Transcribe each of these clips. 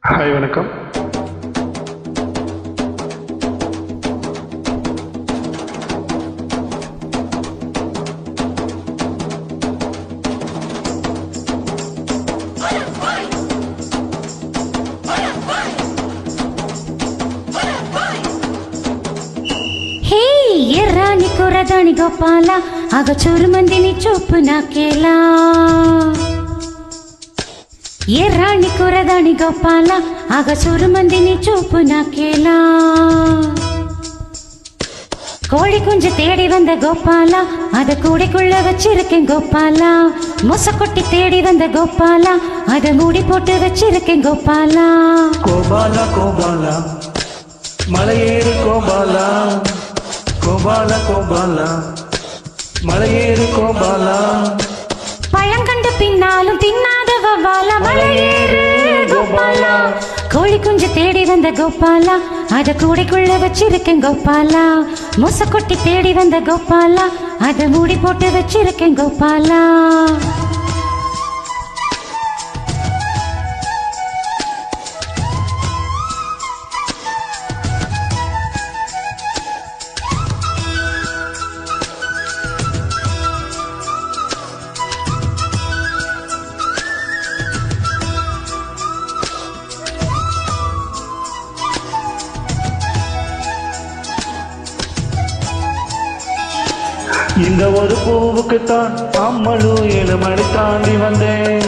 Hi வணக்கம். ఎర్రాని కుర్రదాని గోపాల ఆగ చూరు మందిని చూపు నాకేలా ఎర్రాని కుర్రదాని గోపాల ఆగ చూరు మందిని చూపు నాకేలా கோழி குஞ்சு தேடி வந்த கோபாலா அத கூடைக்குள்ள வச்சிருக்கேன் கோபாலா மொசக்கொட்டி தேடி வந்த கோபாலா அத மூடி போட்டு வச்சிருக்கேன் கோபாலா கோபாலா கோபாலா மலையேறு கோபாலா கோபாலா கோபாலா மலையேறு கோபாலா பழங்கண்டு பின்னாலும் தின்னாத வவ்வாலா மலையேறு கோபாலா கோழி குஞ்சு தேடி வந்த கோபாலா அத கூடைக்குள்ள வச்சிருக்கேன் கோபாலா மொசக்கொட்டி தேடி வந்த கோபாலா அத மூடி போட்டு வச்சிருக்கேன் கோபாலா இந்த ஒரு பூவுக்குத்தான் அம்மளு 7 மணி தாண்டி வந்தேன்.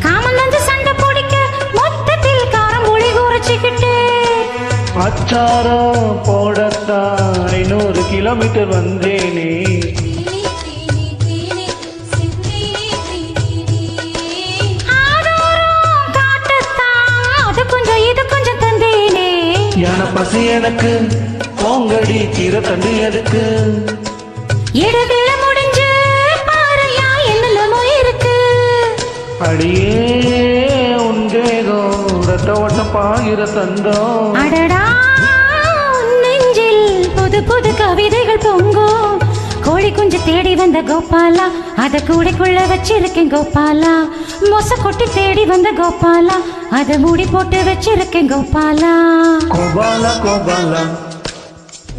காமன் வந்து சண்டை பிடிக்க மொத்தத்தில் காரம் மொழி குறைச்சிக்கிட்டு அச்சாரம் போடத்தான் 500 கிலோமீட்டர் வந்தேனே. அது கொஞ்சம் இது கொஞ்சம் தந்தேனே என பசி எனக்கு பொங்கடி கீரை தண்டு எதுக்கு இடவில முடிஞ்சு பாறையா என்னலமோ இருக்கு அடியே உன் தேகம் ரத்த ஓட்டம் பாகிற தந்தம் அடடா உன் நெஞ்சில் புது புது கவிதைகள் பொங்கும் கோழி குஞ்சு தேடி வந்த கோபாலா அத கூடைக்குள்ள வச்சிருக்கேன் கோபாலா மொச கொட்டி தேடி வந்த கோபாலா அத மூடி போட்டு வச்சிருக்கேன் கோபாலா கோபாலா கோபாலா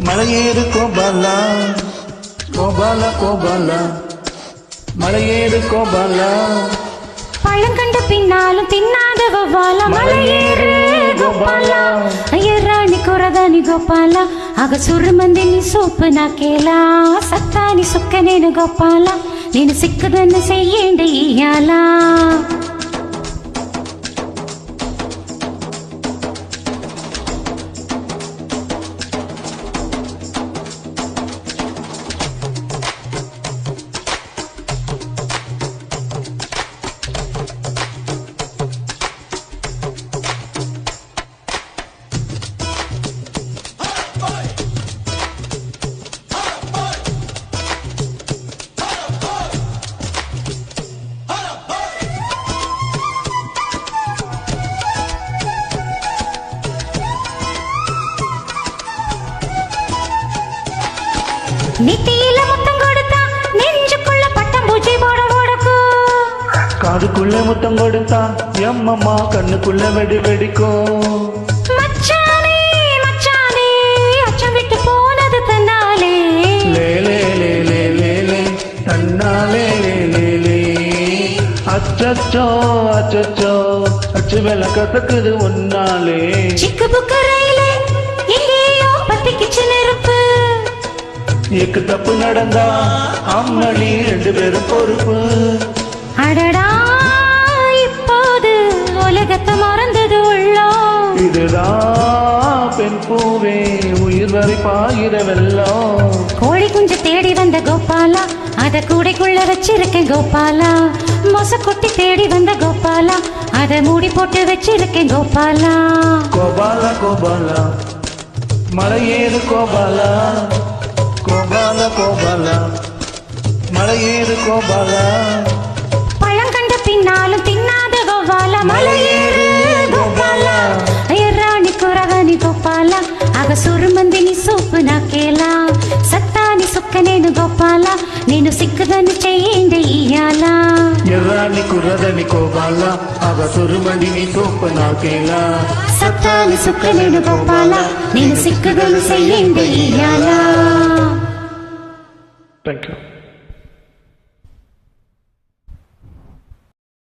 மலையேறு கோபாலா கோபாலா கோபாலா மலையேறு கோபாலா பழங்கண்டு பின்னாலும் தின்னாத வவ்வாலா மலையேறு கோபாலா ఎర్రాని కురదాని గోపాల ఆగ సుర్రు మందిని సూపు నాకేలా సత్తాని సుక్క నేను గోపాల నేను సిక్కుదన్ను చెయ్యండి ఇయ్యాలా நெத்தியில முத்தம் கொடுத்தா நெஞ்சுக்குள்ள பட்டம் பூச்சி போட ஓடக்கும் காதுக்குள்ள முத்தம் கொடுத்தா எம்மம்மா கண்ணுக்குள்ள வெடி வெடிக்கும் மச்சானே மச்சானே அச்சம் விட்டு போனது தன்னாலே லே லே லே லே லே லே தன்னாலே லே லே லே அச்சச்சோ அச்சச்சோ அச்சு மேல கசக்குது ஒன்னாலே சிக்கு புக்கு ரயிலே எங்கேயோ பத்திக்கிச்சு நெருப்பு எக்கு தப்பு நடந்தா அம்மணி 2 பேரும் பொறுப்பு அடடா இப்போது உலகத்தை மறந்தது உள்ளோம் இதுதான் பெண் பூவே உயிர் வரை பாயிர வெள்ளம் கோழி குஞ்சு தேடி வந்த கோபாலா அத கூடைக்குள்ள வச்சிருக்கேன் கோபாலா மொச கொட்டி தேடி வந்த கோபாலா அத மூடி போட்டு வச்சிருக்கேன் கோபாலா கோபாலா கோபாலா மலையேறு கோபாலா கோபாலா கோபாலா மலையேறு கோபாலா பழங்கண்ட பின்னாலும் தின்னாத கோபாலா மலையேறு கோபாலா ఎర్రాని కురవని గోపాల ఆగ సురు మందిని సూపు నాకేలా సత్తాని సుక్క నేను గోపాల నేను సిక్కుదని చెయ్యండి ఇయ్యాల ఎర్రాని కుర్రదని కోబాల అవ సురుమడిని సోపు నాకేలా సత్తాని సుక్క నేను గోపాల నేను సిక్కుదని చెయ్యండి ఇయ్యాల